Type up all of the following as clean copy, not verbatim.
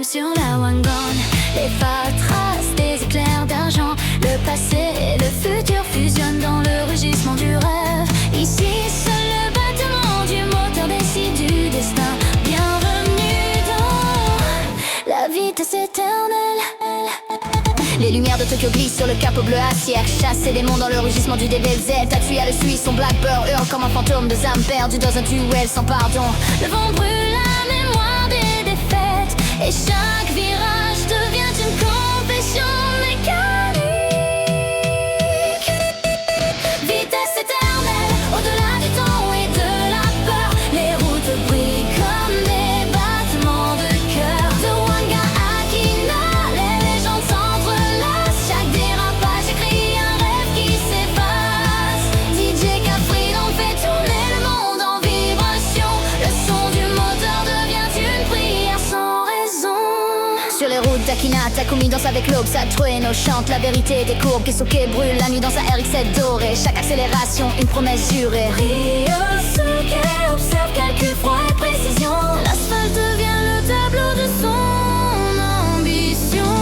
s'allume sur la Wangan. Les phares tracent des éclairs d'argent. Le passé et le futur fusionnent dans le rugissement du rêve. Ici, seul le battement du moteur décide du destin. Bienvenue dans la vitesse éternelle. Les lumières de Tokyo glissent sur le capot bleu acier. Chasse ses démons dans le rugissement du DBZ. Tatoué à le suisse, son Blackbird hurle comme un fantôme de âme perdu dans un duel sans pardon. Le vent brûle la mémoire des défaites et chaque virage devient une confession mécanique. Vitesse éternelle, au-delà du temps et de la peur. Les routes brillent comme des battements de cœur. De Wanga à Kina, les légendes s'entrelacent. Chaque dérapage écrit un rêve qui s'efface. DJ Capri en fait tourner le monde en vibration. Le son du moteur devient une prière sans raison. Sur les routes d'Akina, Takumi danse avec l'aube. Satrueno chante la vérité des courbes. Keisuke brûle la nuit dans sa RX-7 dorée. Chaque accélération, une promesse jurée. Ryosuke observe calcul froid et précision. L'asphalte devient le tableau de son ambition.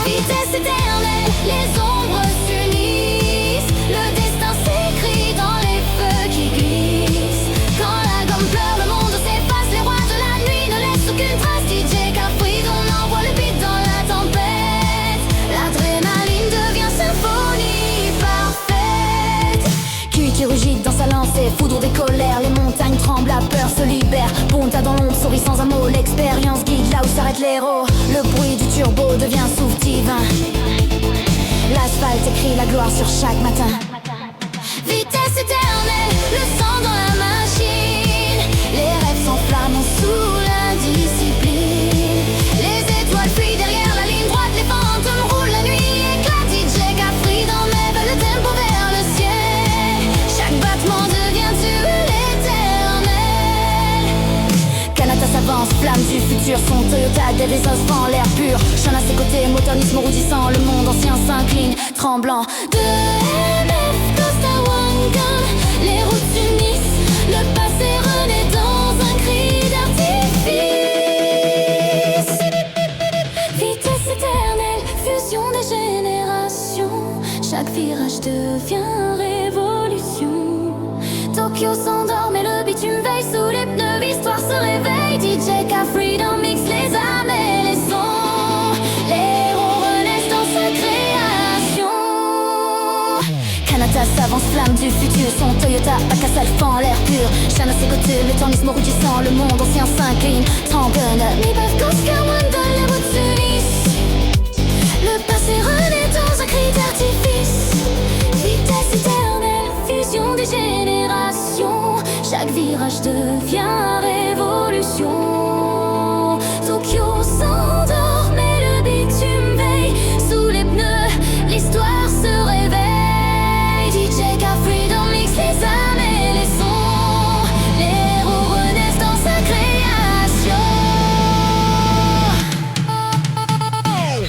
Vitesse éternelle, les ombres s'unissent. Le destin s'écrit dans les feux qui glissent. Quand la gomme pleure, le monde s'efface. Les rois de la nuit ne laissent aucune trace. DJ Capri, on envoie le beat dans la tempête. L'adrénaline devient symphonie parfaite. Qui rugit dans sa lancée, foudre des colères. Les montagnes tremblent, la peur se libère. Ponta dans l'ombre, sourit sans un mot. L'expérience guide là où s'arrête l'héros. Le bruit du turbo devient souffle divin. L'asphalte écrit la gloire sur chaque matin. Vitesse éternelle, le sang dans la machine. Les rêves s'enflamment sous l'indiscipline. Les étoiles fuient derrière la ligne droite. Les fantômes roulent, la nuit éclate. DJ Capri dans mes veines, le tempo vers le ciel. Chaque battement devient l'éternel. Kanata s'avance, flamme du futur. Son Toyota des ossements, l'air pur. Chante à ses côtés, motornisme rougissant. Le monde ancien s'incline, tremblant. De MF Costa Wangan, les routes s'unissent. Le passé renaît dans un cri d'artifice. Vitesse éternelle, fusion des générations. Chaque virage devient révolution. Tokyo s'endort mais le bitume veille sous les pneus. L'histoire se réveille. DJ Capri dans mix les âmes et les sons. Les héros renaissent dans sa création. Kanata s'avance, flamme du futur. Son Toyota Akasa fend l'air pur. Chane à ses côtés, métanisme rougissant. Le monde ancien s'incline, tamponne. Mibaf Koska Wanda, les routes s'unissent. Le passé renaît dans un cri d'artifice. Vitesse éternelle, fusion des générations. Chaque virage devient révolution. Tokyo s'endort mais le bitume veille. Sous les pneus, l'histoire se réveille. DJ Capri dans mix les âmes et les sons. Les héros renaissent dans sa création.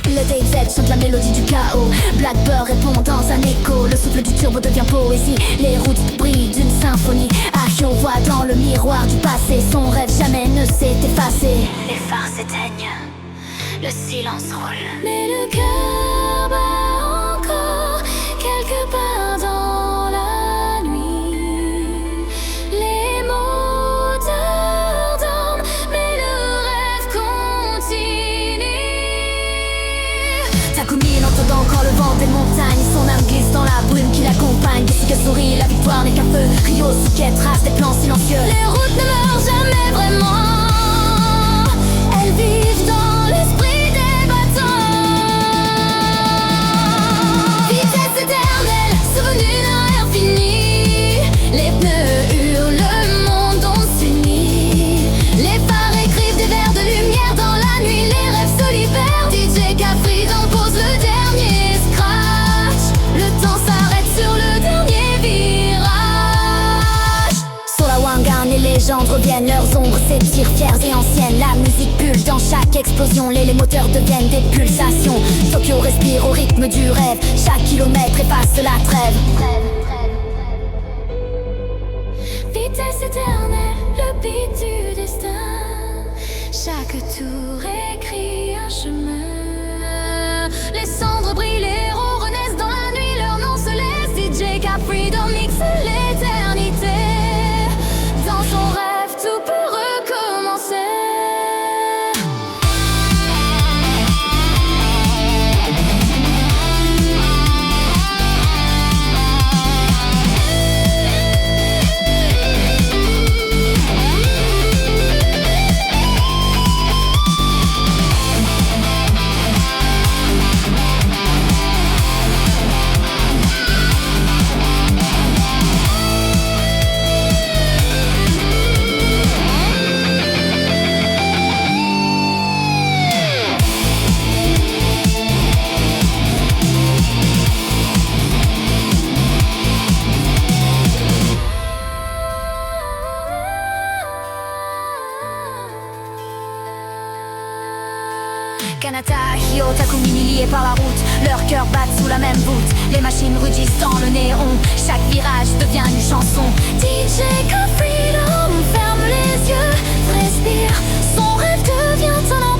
Le DZ chante la mélodie du chaos. Blackbird répond dans un écho. Le souffle du turbo devient poésie. Les routes brillent d'une symphonie. Akio voit dans le miroir du passé. Son rêve jamais ne s'est effacé. Les phares s'éteignent, le silence roule. Mais le cœur bat encore quelque part dans la nuit. Les moteurs dorment, mais le rêve continue. Takumi entend encore le vent des montagnes. Son âme glisse dans la brume qui l'accompagne. Keisuke sourit, la victoire n'est qu'un feu. Ryosuke trace des plans silencieux. Les routes ne meurent jamais vraiment. Elles vivent dans l'esprit des battants. Vitesse éternelle, souvenue d'un rêve fini. Les pneus hurlent, le monde on s'unit. Les phares écrivent des vers de lumière dans la nuit. Les rêves se libèrent. DJ Capri pose le dernier scratch. Le temps s'arrête sur le dernier virage. Sur la Wangan, les légendes reviennent. Leurs ombres s'étirent, fières et anciennes. La musique pulse dans chaque explosion. Les moteurs deviennent des pulsations. Tokyo respire au rythme du rêve. Chaque kilomètre efface la trêve. Vitesse éternelle, le beat du destin. Chaque tour écrit un chemin. Les cendres brillent, les héros renaissent dans la nuit. Leur nom se laisse, DJ Capri mixe l'éternité. Dans son rêve, tout peut recommencer. Kanata, Hyo, Takumi liés par la route. Leurs cœurs battent sous la même voûte. Les machines rugissent dans le néon. Chaque virage devient une chanson. DJ Freedom ferme les yeux, respire. Son rêve devient un empire.